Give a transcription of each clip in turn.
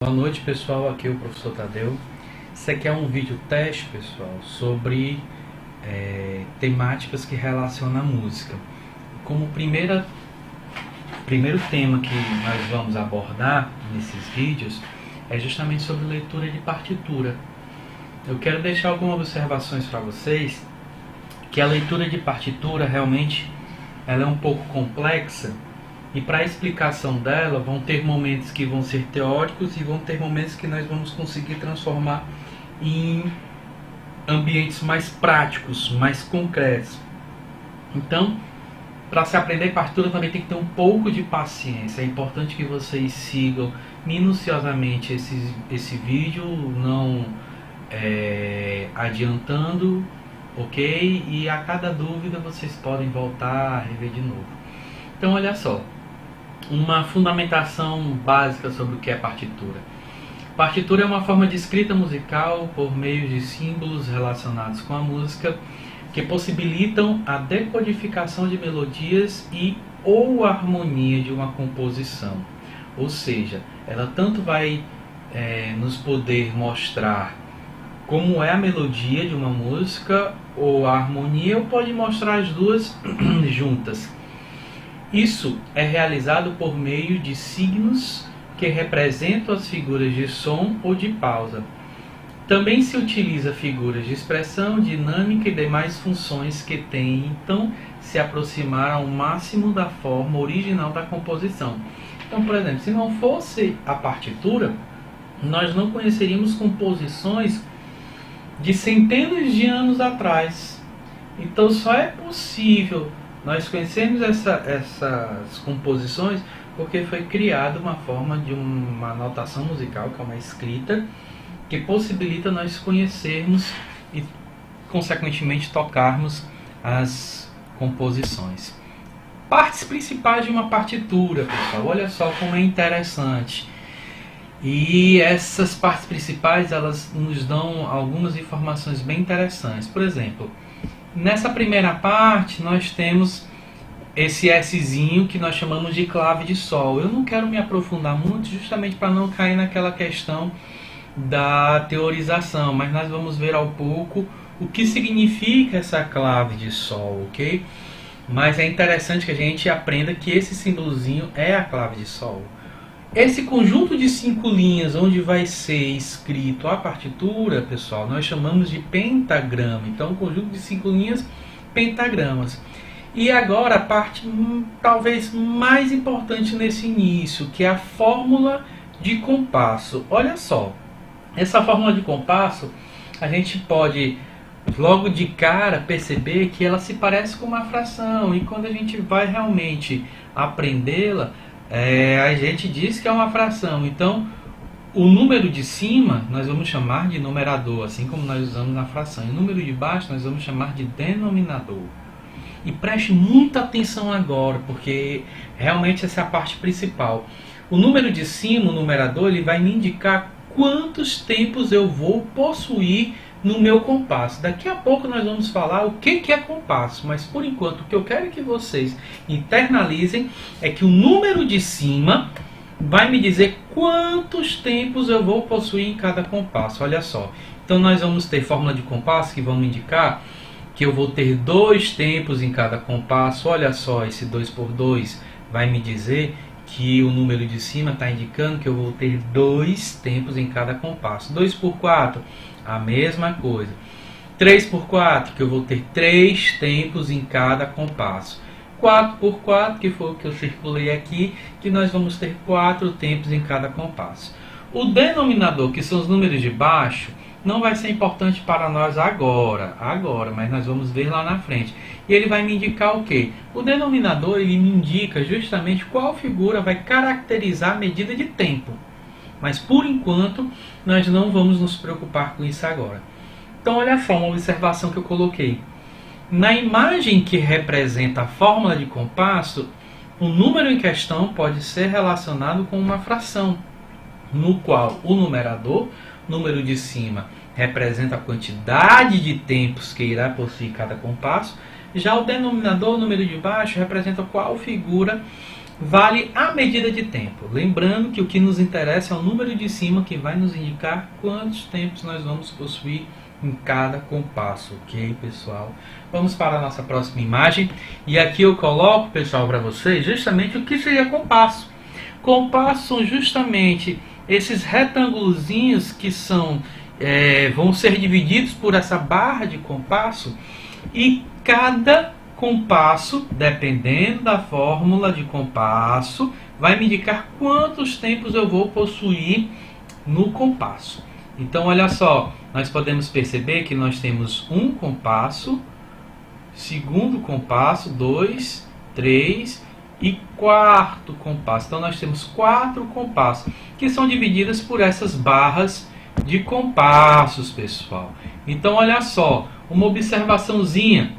Boa noite, pessoal, aqui é o professor Tadeu. Isso aqui é um vídeo teste, pessoal, sobre temáticas que relacionam a música. Como primeiro tema que nós vamos abordar nesses vídeos é justamente sobre leitura de partitura. Eu quero deixar algumas observações para vocês, que a leitura de partitura realmente ela é um pouco complexa. E para a explicação dela, vão ter momentos que vão ser teóricos e vão ter momentos que nós vamos conseguir transformar em ambientes mais práticos, mais concretos. Então, para se aprender partitura também tem que ter um pouco de paciência. É importante que vocês sigam minuciosamente esse vídeo, não adiantando, ok? E a cada dúvida vocês podem voltar a rever de novo. Então, olha só. Uma fundamentação básica sobre o que é partitura. Partitura é uma forma de escrita musical por meio de símbolos relacionados com a música que possibilitam a decodificação de melodias e ou harmonia de uma composição. Ou seja, ela tanto vai nos poder mostrar como é a melodia de uma música ou a harmonia, ou pode mostrar as duas juntas. Isso é realizado por meio de signos que representam as figuras de som ou de pausa. Também se utiliza figuras de expressão, dinâmica e demais funções que tentam se aproximar ao máximo da forma original da composição. Então, por exemplo, se não fosse a partitura, nós não conheceríamos composições de centenas de anos atrás. Então, só é possível nós conhecemos essas composições porque foi criada uma forma de uma notação musical, que é uma escrita, que possibilita nós conhecermos e, consequentemente, tocarmos as composições. Partes principais de uma partitura, pessoal. Olha só como é interessante. E essas partes principais, elas nos dão algumas informações bem interessantes. Por exemplo, nessa primeira parte, nós temos esse Szinho que nós chamamos de clave de Sol. Eu não quero me aprofundar muito, justamente para não cair naquela questão da teorização, mas nós vamos ver ao pouco o que significa essa clave de Sol, ok? Mas é interessante que a gente aprenda que esse símbolozinho é a clave de Sol. Esse conjunto de 5 linhas onde vai ser escrito a partitura, pessoal, nós chamamos de pentagrama. Então, um conjunto de 5 linhas, pentagramas. E agora a parte talvez mais importante nesse início, que é a fórmula de compasso. Olha só, essa fórmula de compasso, a gente pode logo de cara perceber que ela se parece com uma fração. E quando a gente vai realmente aprendê-la, a gente diz que é uma fração. Então, o número de cima nós vamos chamar de numerador, assim como nós usamos na fração. E o número de baixo nós vamos chamar de denominador. E preste muita atenção agora, porque realmente essa é a parte principal. O número de cima, o numerador, ele vai me indicar quantos tempos eu vou possuir no meu compasso. Daqui a pouco nós vamos falar o que é compasso, mas por enquanto o que eu quero que vocês internalizem é que o número de cima vai me dizer quantos tempos eu vou possuir em cada compasso. Olha só, então nós vamos ter fórmula de compasso que vão me indicar que eu vou ter 2 tempos em cada compasso. Olha só, esse 2 por 2 vai me dizer que o número de cima está indicando que eu vou ter 2 tempos em cada compasso. 2 por 4, a mesma coisa. 3 por 4, que eu vou ter 3 tempos em cada compasso. 4 por 4, que foi o que eu circulei aqui, que nós vamos ter 4 tempos em cada compasso. O denominador, que são os números de baixo, não vai ser importante para nós agora, mas nós vamos ver lá na frente. E ele vai me indicar o quê? O denominador, ele me indica justamente qual figura vai caracterizar a medida de tempo. Mas por enquanto, nós não vamos nos preocupar com isso agora. Então olha só uma observação que eu coloquei. Na imagem que representa a fórmula de compasso, o número em questão pode ser relacionado com uma fração, no qual o numerador, número de cima, representa a quantidade de tempos que irá possuir cada compasso. Já o denominador, número de baixo, representa qual figura vale a medida de tempo. Lembrando que o que nos interessa é o número de cima, que vai nos indicar quantos tempos nós vamos possuir em cada compasso, ok, pessoal? Vamos para a nossa próxima imagem. E aqui eu coloco, pessoal, para vocês justamente o que seria compasso. Compasso são justamente esses retângulozinhos que vão ser divididos por essa barra de compasso, e cada compasso, dependendo da fórmula de compasso, vai me indicar quantos tempos eu vou possuir no compasso. Então, olha só, nós podemos perceber que nós temos um compasso, segundo compasso, 2, 3 e quarto compasso. Então, nós temos 4 compassos, que são divididas por essas barras de compassos, pessoal. Então, olha só, uma observaçãozinha.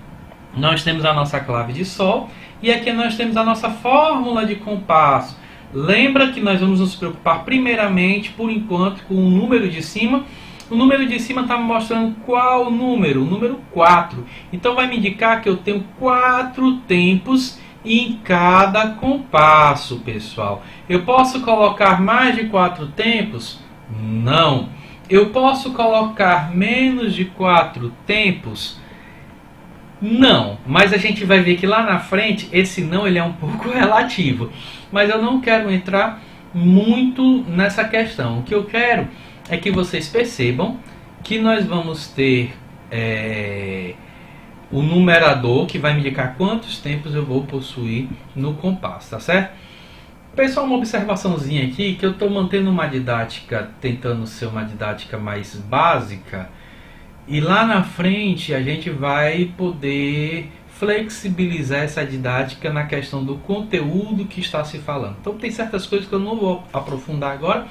Nós temos a nossa clave de sol e aqui nós temos a nossa fórmula de compasso. Lembra que nós vamos nos preocupar primeiramente, por enquanto, com o número de cima. O número de cima está me mostrando qual número? O número 4. Então vai me indicar que eu tenho 4 tempos em cada compasso, pessoal. Eu posso colocar mais de 4 tempos? Não. Eu posso colocar menos de 4 tempos? Não, mas a gente vai ver que lá na frente esse não ele é um pouco relativo. Mas eu não quero entrar muito nessa questão. O que eu quero é que vocês percebam que nós vamos ter o numerador que vai me indicar quantos tempos eu vou possuir no compasso, tá certo? Pessoal, uma observaçãozinha aqui, que eu estou mantendo uma didática, tentando ser uma didática mais básica. E lá na frente a gente vai poder flexibilizar essa didática na questão do conteúdo que está se falando. Então tem certas coisas que eu não vou aprofundar agora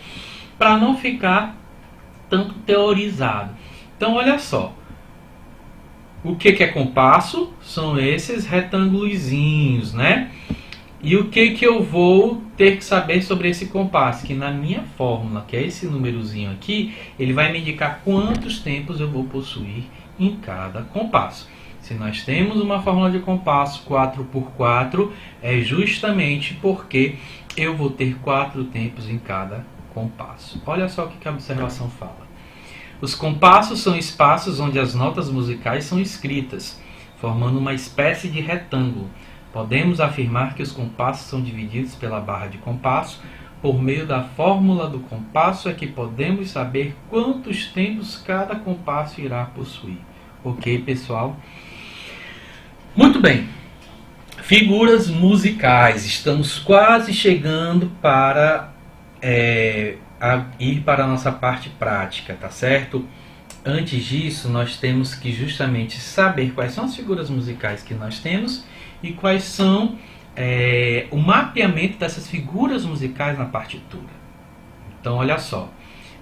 para não ficar tanto teorizado. Então olha só, o que é compasso? São esses retângulozinhos, né? E o que eu vou ter que saber sobre esse compasso? Que na minha fórmula, que é esse númerozinho aqui, ele vai me indicar quantos tempos eu vou possuir em cada compasso. Se nós temos uma fórmula de compasso 4 por 4, é justamente porque eu vou ter 4 tempos em cada compasso. Olha só o que a observação fala. Os compassos são espaços onde as notas musicais são escritas, formando uma espécie de retângulo. Podemos afirmar que os compassos são divididos pela barra de compasso. Por meio da fórmula do compasso é que podemos saber quantos tempos cada compasso irá possuir. Ok, pessoal? Muito bem. Figuras musicais. Estamos quase chegando para ir para a nossa parte prática, tá certo? Antes disso, nós temos que justamente saber quais são as figuras musicais que nós temos e quais são o mapeamento dessas figuras musicais na partitura. Então, olha só,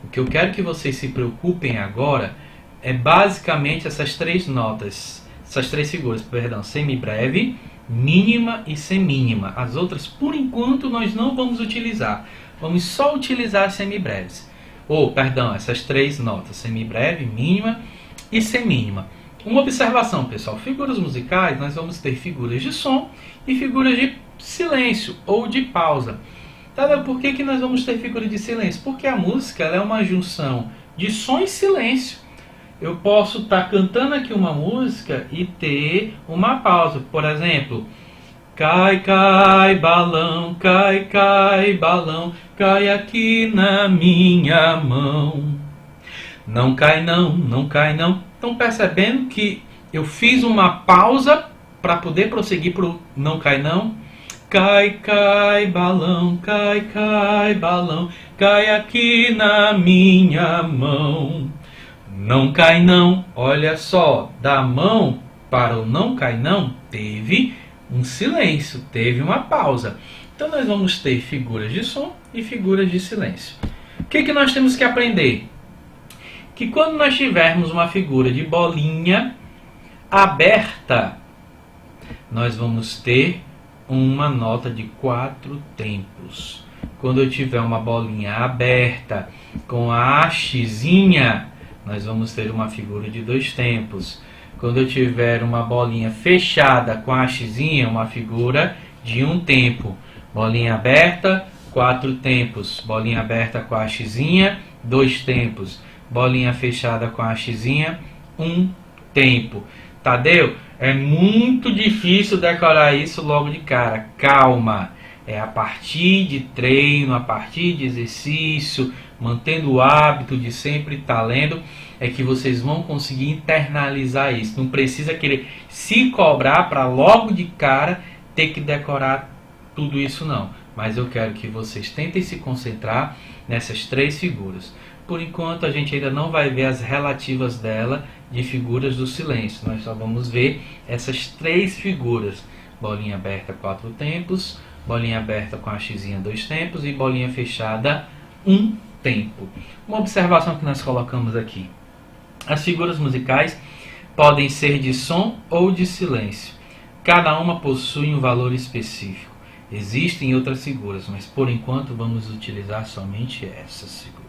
o que eu quero que vocês se preocupem agora é basicamente essas três notas, essas três figuras, perdão, semibreve, mínima e semínima. As outras, por enquanto, nós não vamos utilizar. Vamos só utilizar as semibreves. Essas três notas, semibreve, mínima e semínima. Uma observação, pessoal, figuras musicais, nós vamos ter figuras de som e figuras de silêncio ou de pausa. Tá? Por que nós vamos ter figura de silêncio? Porque a música ela é uma junção de som e silêncio. Eu posso estar cantando aqui uma música e ter uma pausa. Por exemplo, cai, cai, balão, cai, cai aqui na minha mão. Não cai não, não cai não. Estão percebendo que eu fiz uma pausa para poder prosseguir para o não cai não? Cai, cai, balão, cai aqui na minha mão. Não cai não. Olha só, da mão para o não cai não, teve um silêncio, teve uma pausa. Então nós vamos ter figuras de som e figuras de silêncio. O que nós temos que aprender? Que quando nós tivermos uma figura de bolinha aberta, nós vamos ter uma nota de 4 tempos. Quando eu tiver uma bolinha aberta com a hastezinha, nós vamos ter uma figura de 2 tempos. Quando eu tiver uma bolinha fechada com a hastezinha, uma figura de 1 tempo. bolinha aberta, 4 tempos, bolinha aberta com a hastezinha, 2 tempos, bolinha fechada com a hastezinha, 1 tempo. Tadeu, é muito difícil decorar isso logo de cara. Calma, é a partir de treino, a partir de exercício, mantendo o hábito de sempre estar lendo, é que vocês vão conseguir internalizar isso. Não precisa querer se cobrar para logo de cara ter que decorar tudo isso não. Mas eu quero que vocês tentem se concentrar nessas 3 figuras. Por enquanto a gente ainda não vai ver as relativas dela de figuras do silêncio. Nós só vamos ver essas 3 figuras. Bolinha aberta 4 tempos, bolinha aberta com a hastezinha 2 tempos e bolinha fechada 1 tempo. Uma observação que nós colocamos aqui. As figuras musicais podem ser de som ou de silêncio. Cada uma possui um valor específico. Existem outras figuras, mas por enquanto vamos utilizar somente essas figuras.